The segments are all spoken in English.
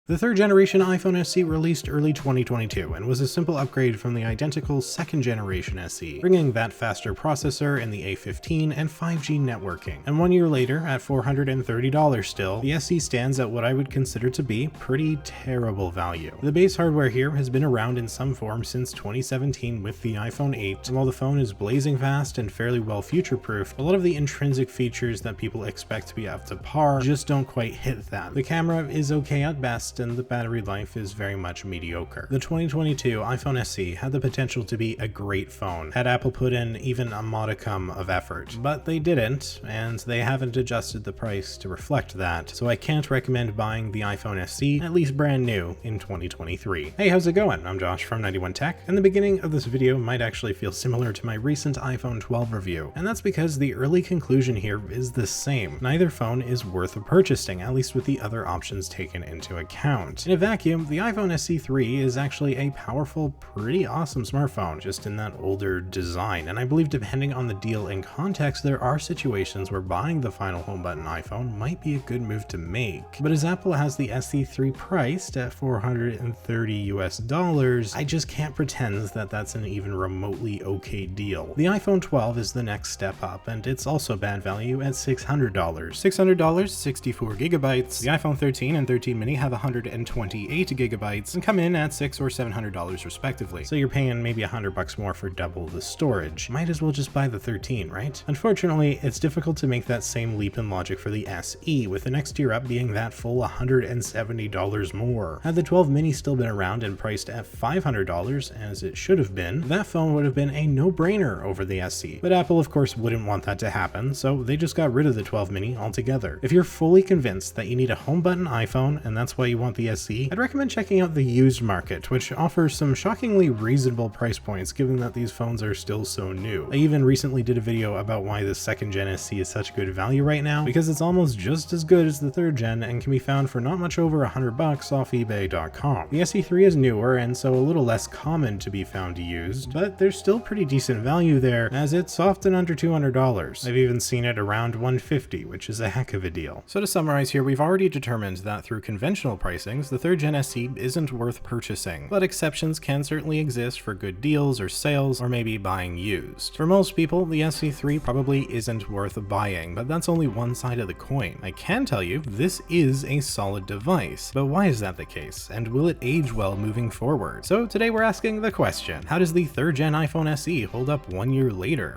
The third generation iPhone SE released early 2022 and was a simple upgrade from the identical second generation SE, bringing that faster processor in the A15 and 5G networking. And 1 year later, at $430 still, the SE stands at what I would consider to be pretty terrible value. The base hardware here has been around in some form since 2017 with the iPhone 8, and while the phone is blazing fast and fairly well future-proofed, a lot of the intrinsic features that people expect to be up to par just don't quite hit that. The camera is okay at best, and the battery life is very much mediocre. The 2022 iPhone SE had the potential to be a great phone, had Apple put in even a modicum of effort, but they didn't, and they haven't adjusted the price to reflect that, so I can't recommend buying the iPhone SE, at least brand new, in 2023. Hey, how's it going? I'm Josh from 91 Tech, and the beginning of this video might actually feel similar to my recent iPhone 12 review, and that's because the early conclusion here is the same. Neither phone is worth purchasing, at least with the other options taken into account. In a vacuum, the iPhone SE3 is actually a powerful, pretty awesome smartphone, just in that older design, and I believe depending on the deal and context, there are situations where buying the final home button iPhone might be a good move to make. But as Apple has the SE3 priced at $430 US, I just can't pretend that that's an even remotely okay deal. The iPhone 12 is the next step up, and it's also bad value at $600. $600, 64 gigabytes. The iPhone 13 and 13 mini have 128 gigabytes and come in at $600 or $700 respectively. So you're paying maybe $100 more for double the storage. Might as well just buy the 13, right? Unfortunately, it's difficult to make that same leap in logic for the SE, with the next tier up being that full $170 more. Had the 12 mini still been around and priced at $500, as it should have been, that phone would have been a no-brainer over the SE. But Apple of course wouldn't want that to happen, so they just got rid of the 12 mini altogether. If you're fully convinced that you need a home button iPhone and that's why you want the SE, I'd recommend checking out the used market, which offers some shockingly reasonable price points given that these phones are still so new. I even recently did a video about why the second gen SE is such good value right now, because it's almost just as good as the third gen and can be found for not much over $100 off eBay.com. The SE3 is newer and so a little less common to be found used, but there's still pretty decent value there, as it's often under $200. I've even seen it around $150, which is a heck of a deal. So to summarize here, we've already determined that through conventional pricings, the third gen SE isn't worth purchasing, but exceptions can certainly exist for good deals or sales, or maybe buying used. For most people, the SE3 probably isn't worth buying, but that's only one side of the coin. I can tell you, this is a solid device, but why is that the case, and will it age well moving forward? So today we're asking the question, how does the third gen iPhone SE hold up 1 year later?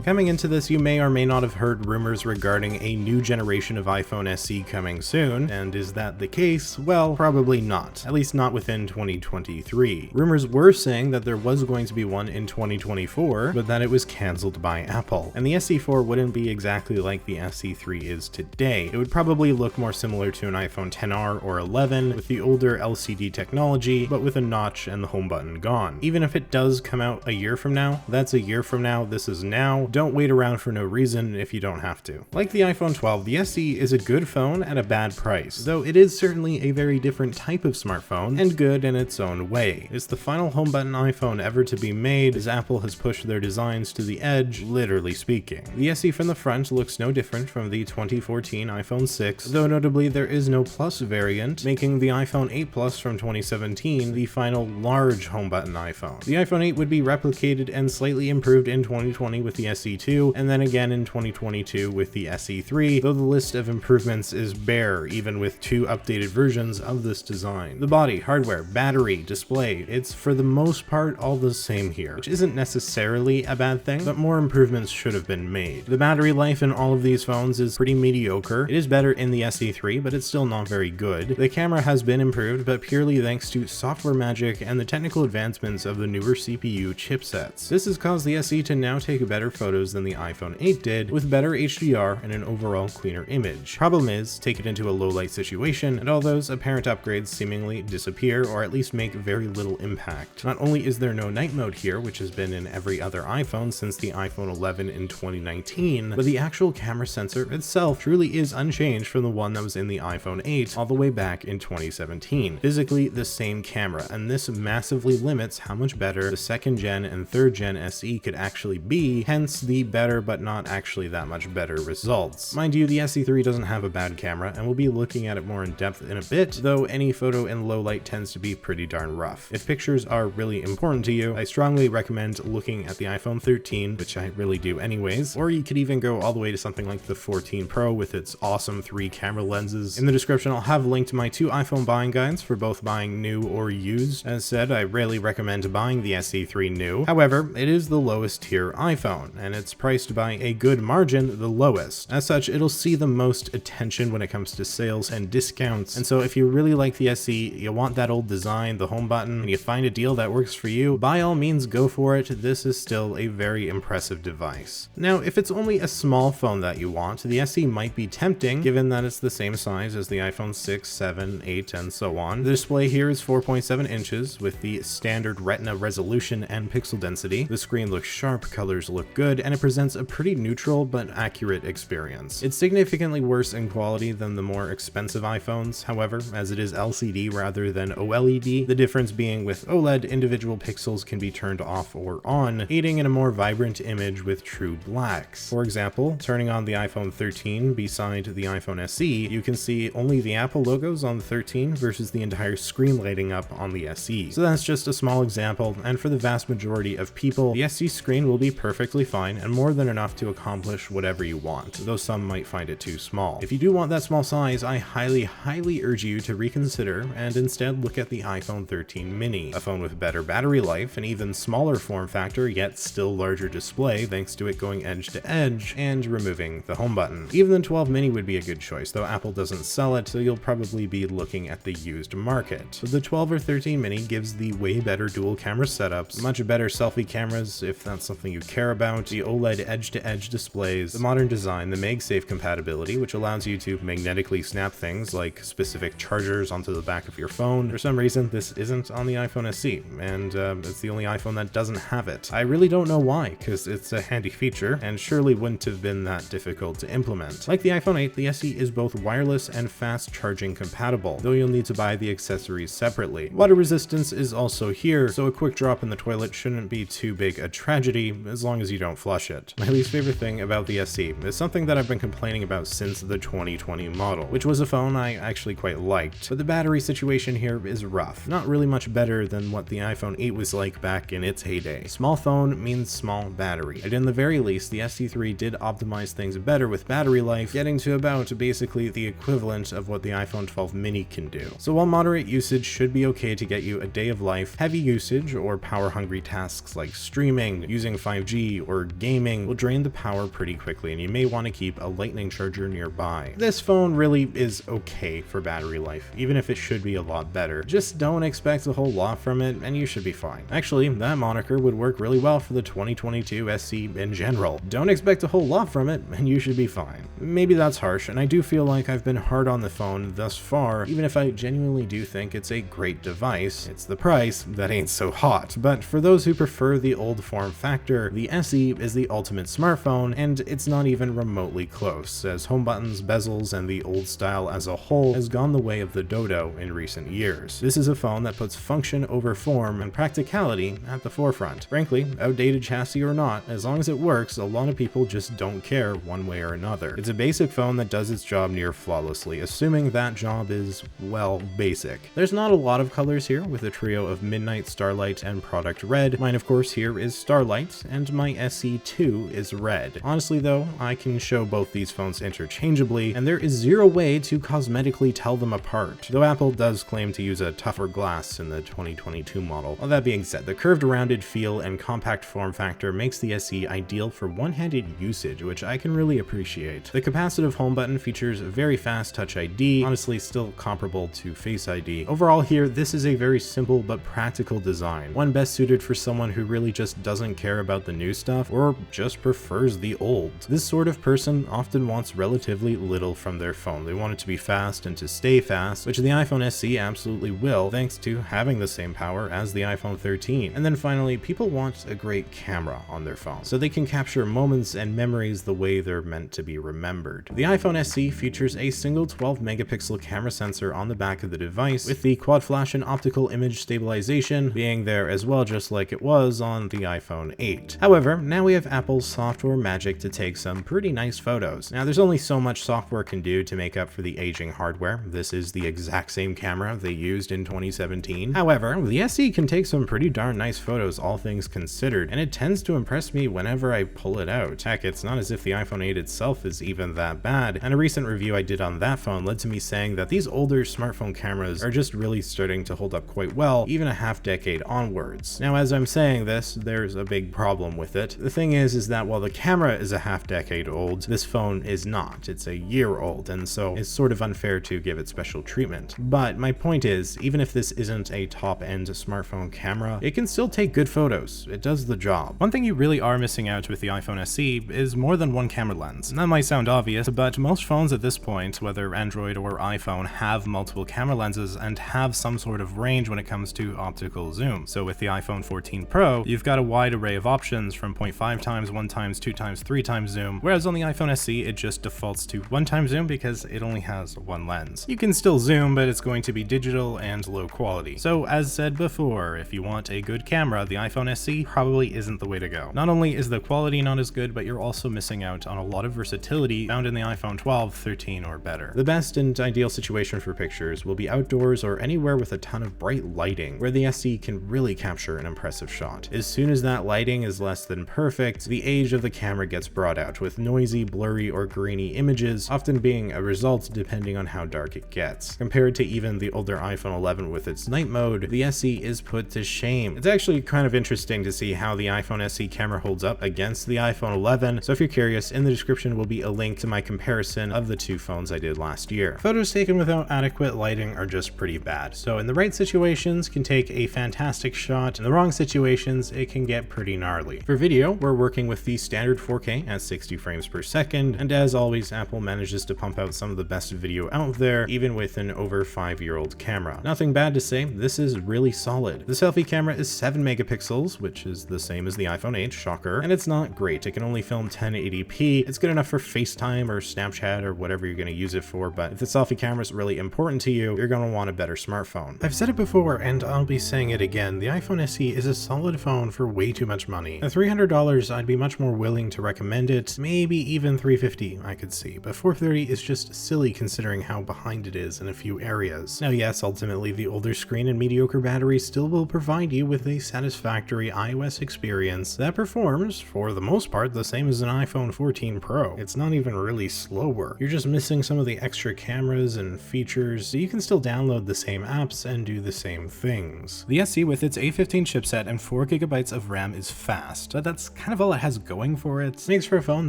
Coming into this, you may or may not have heard rumors regarding a new generation of iPhone SE coming soon, and is that the case? Well, probably not, at least not within 2023. Rumors were saying that there was going to be one in 2024, but that it was cancelled by Apple. And the SE4 wouldn't be exactly like the SE3 is today. It would probably look more similar to an iPhone XR or 11 with the older LCD technology, but with a notch and the home button gone. Even if it does come out a year from now, that's a year from now, this is now. Don't wait around for no reason if you don't have to. Like the iPhone 12, the SE is a good phone at a bad price, though it is certainly a very different type of smartphone and good in its own way. It's the final home button iPhone ever to be made, as Apple has pushed their designs to the edge, literally speaking. The SE from the front looks no different from the 2014 iPhone 6, though notably there is no Plus variant, making the iPhone 8 Plus from 2017 the final large home button iPhone. The iPhone 8 would be replicated and slightly improved in 2020 with the SE2, and then again in 2022 with the SE3, though the list of improvements is bare even with 2 updated versions of this design. The body, hardware, battery, display, it's for the most part all the same here, which isn't necessarily a bad thing, but more improvements should have been made. The battery life in all of these phones is pretty mediocre. It is better in the SE3, but it's still not very good. The camera has been improved, but purely thanks to software magic and the technical advancements of the newer CPU chipsets. This has caused the SE to now take better photos than the iPhone 8 did, with better HDR and an overall cleaner image. Problem is, take it into a low light situation, and all those apparent upgrades seemingly disappear or at least make very little impact. Not only is there no night mode here, which has been in every other iPhone since the iPhone 11 in 2019, but the actual camera sensor itself truly is unchanged from the one that was in the iPhone 8 all the way back in 2017. Physically the same camera, and this massively limits how much better the second gen and third gen SE could actually be, hence the better but not actually that much better results. Mind you, the SE3 doesn't have a bad camera, and we'll be looking at it more in depth in a bit, though any photo in low light tends to be pretty darn rough. If pictures are really important to you, I strongly recommend looking at the iPhone 13, which I really do anyways, or you could even go all the way to something like the 14 Pro with its awesome 3 camera lenses. In the description, I'll have linked my 2 iPhone buying guides for both buying new or used. As said, I rarely recommend buying the SE3 new. However, it is the lowest tier iPhone, and it's priced by a good margin the lowest. As such, it'll see the most attention when it comes to sales and discounts. And so if you really like the SE, you want that old design, the home button, and you find a deal that works for you, by all means go for it. This is still a very impressive device. Now, if it's only a small phone that you want, the SE might be tempting, given that it's the same size as the iPhone 6, 7, 8, and so on. The display here is 4.7 inches with the standard Retina resolution and pixel density. The screen looks sharp, colors look good, and it presents a pretty neutral but accurate experience. It's significantly worse in quality than the more expensive iPhones, however, as it is LCD rather than OLED, the difference being with OLED, individual pixels can be turned off or on, aiding in a more vibrant image with true blacks. For example, turning on the iPhone 13 beside the iPhone SE, you can see only the Apple logos on the 13 versus the entire screen lighting up on the SE. So that's just a small example, and for the vast majority of people, the SE screen will be perfectly fine and more than enough to accomplish whatever you want, though some might find it too small. If you do want that small size, I highly urge you to reconsider and instead look at the iPhone 13 mini, a phone with better battery life, an even smaller form factor yet still larger display thanks to it going edge to edge and removing the home button. Even the 12 mini would be a good choice, though Apple doesn't sell it, so you'll probably be looking at the used market. But the 12 or 13 mini gives the way better dual camera setups, much better selfie cameras if that's something you care about, the OLED edge-to-edge displays, the modern design, the MagSafe compatibility, which allows you to magnetically snap things like specific chargers onto the back of your phone. For some reason, this isn't on the iPhone SE, and it's the only iPhone that doesn't have it. I really don't know why, because it's a handy feature, and surely wouldn't have been that difficult to implement. Like the iPhone 8, the SE is both wireless and fast charging compatible, though you'll need to buy the accessories separately. Water resistance is also here, so a quick drop in the toilet shouldn't be too big a tragedy as long as you don't flush it. My least favorite thing about the SE is something that I've been complaining about since the 2020 model, which was a phone I actually quite liked, but the battery situation here is rough. Not really much better than what the iPhone 8 was like back in its heyday. Small phone means small battery, and in the very least, the SE3 did optimize things better with battery life, getting to about basically the equivalent of what the iPhone 12 mini can do. So while moderate usage should be okay to get you a day of life, heavy usage or power-hungry tasks like streaming, using 5G, or gaming will drain the power pretty quickly, and you may want to keep a lightning charger nearby. This phone really is okay for battery life, even if it should be a lot better. Just don't expect a whole lot from it, and you should be fine. Actually, that moniker would work really well for the 2022 SE in general. Don't expect a whole lot from it, and you should be fine. Maybe that's harsh, and I do feel like I've been hard on the phone thus far, even if I genuinely do think it's a great device. It's the price that ain't so hot. But for those who prefer the old form factor, the SE is the ultimate smartphone, and it's not even remotely close, as home buttons, bezels, and the old style as a whole has gone the way of the Dodo in recent years. This is a phone that puts function over form and practicality at the forefront. Frankly, outdated chassis or not, as long as it works, a lot of people just don't care one way or another. It's a basic phone that does its job near flawlessly, assuming that job is, well, basic. There's not a lot of colors here, with a trio of Midnight, Starlight, and Product Red. Mine, of course, here is Starlight, and my SE2 is red. Honestly though, I can show both these phones interchangeably, and there is zero way to cosmetically tell them apart, though Apple does claim to use a tougher glass in the 2022 model. All that being said, the curved rounded feel and compact form factor makes the SE ideal for one-handed usage, which I can really appreciate. The capacitive home button features very fast Touch ID, honestly still comparable to Face ID. Overall here, this is a very simple but practical design, one best suited for someone who really just doesn't care about the new stuff or just prefers the old. This sort of person often wants relatively little from their phone. They want it to be fast and to stay fast, which the iPhone SE absolutely will, thanks to having the same power as the iPhone 13. And then finally, people want a great camera on their phone, so they can capture moments and memories the way they're meant to be remembered. The iPhone SE features a single 12 megapixel camera sensor on the back of the device, with the quad flash and optical image stabilization being there as well, just like it was on the iPhone 8. However, now we have Apple's software magic to take some pretty nice photos. Now there's only so much software can do to make up for the aging hardware. This is the exact same camera they used in 2017. However, the SE can take some pretty darn nice photos, all things considered, and it tends to impress me whenever I pull it out. Heck, it's not as if the iPhone 8 itself is even that bad, and a recent review I did on that phone led to me saying that these older smartphone cameras are just really starting to hold up quite well, even a half decade onwards. Now, as I'm saying this, there's a big problem with it. The thing is that while the camera is a half decade old, this phone is not. It's a year old, and so it's sort of unfair to give it special treatment. But my point is, even if this isn't a top-end smartphone camera, it can still take good photos. It does the job. One thing you really are missing out with the iPhone SE is more than one camera lens. That might sound obvious, but most phones at this point, whether Android or iPhone, have multiple camera lenses and have some sort of range when it comes to optical zoom. So with the iPhone 14 Pro, you've got a wide array of options from 0.5 times, 1 times, 2 times, 3 times zoom, whereas on the iPhone SE it just defaults to 1 time zoom because it only has one lens. You can still zoom, but it's going to be digital and low quality. So as said before, if you want a good camera, the iPhone SE probably isn't the way to go. Not only is the quality not as good, but you're also missing out on a lot of versatility found in the iPhone 12, 13, or better. The best and ideal situation for pictures will be outdoors or anywhere with a ton of bright lighting, where the SE can really capture an impressive shot. As soon as that lighting is less than perfect, the age of the camera gets brought out, with noisy, blurry, or grainy images often being a result depending on how dark it gets. Compared to even the older iPhone 11 with its night mode, the SE is put to shame. It's actually kind of interesting to see how the iPhone SE camera holds up against the iPhone 11, so if you're curious, in the description will be a link to my comparison of the two phones I did last year. Photos taken without adequate lighting are just pretty bad, so in the right situations can take a fantastic shot, in the wrong situations it can get pretty gnarly. For video, we're working with the standard 4K at 60 frames per second, and as always, Apple manages to pump out some of the best video out there, even with an over 5-year-old camera. Nothing bad to say, this is really solid. The selfie camera is 7 megapixels, which is the same as the iPhone 8, shocker, and it's not great. It can only film 1080p. It's good enough for FaceTime or Snapchat or whatever you're going to use it for, but if the selfie camera is really important to you, you're going to want a better smartphone. I've said it before, and I'll be saying it again, the iPhone SE is a solid phone for way too much money. At $300, I'd be much more willing to recommend it, maybe even $350 I could see, but $430 is just silly considering how behind it is in a few areas. Now yes, ultimately the older screen and mediocre battery still will provide you with a satisfactory iOS experience that performs, for the most part, the same as an iPhone 14 Pro. It's not even really slower. You're just missing some of the extra cameras and features, so you can still download the same apps and do the same things. The SE with its A15 chipset and 4GB of RAM is fast, but that's kind of all it has going for it. Makes for a phone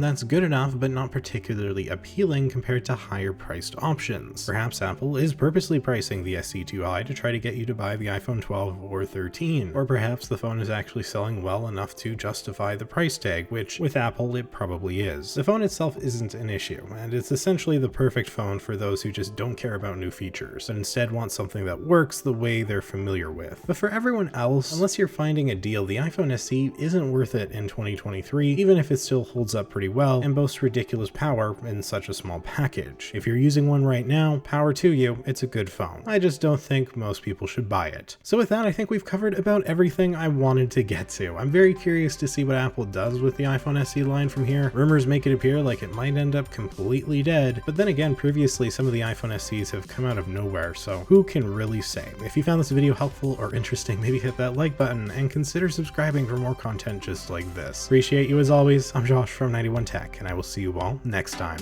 that's good enough, but not particularly appealing compared to higher priced options. Perhaps Apple is purposely pricing the SE too high to try to get you to buy the iPhone 12 or 13, or perhaps the phone is actually selling well enough to justify the price tag, which with Apple it probably is. The phone itself isn't an issue, and it's essentially the perfect phone for those who just don't care about new features, but instead want something that works the way they're familiar with. But for everyone else, unless you're finding a deal, the iPhone SE isn't worth it in 2023, even if it still holds up pretty well and boasts ridiculous power in such a small package. If you're using one right now, power to you, it's a good phone. I just don't think most people should buy it. So with that, I think we've covered about everything I wanted to get to. I'm very curious to see what Apple does with the iPhone SE line from here. Rumors make it appear like it might end up completely dead, but then again, previously some of the iPhone SEs have come out of nowhere, so who can really say? If you found this video helpful or interesting, maybe hit that like button and consider subscribing for more content just like this. Appreciate you as always. I'm Josh from 91 Tech, and I will see you all next time.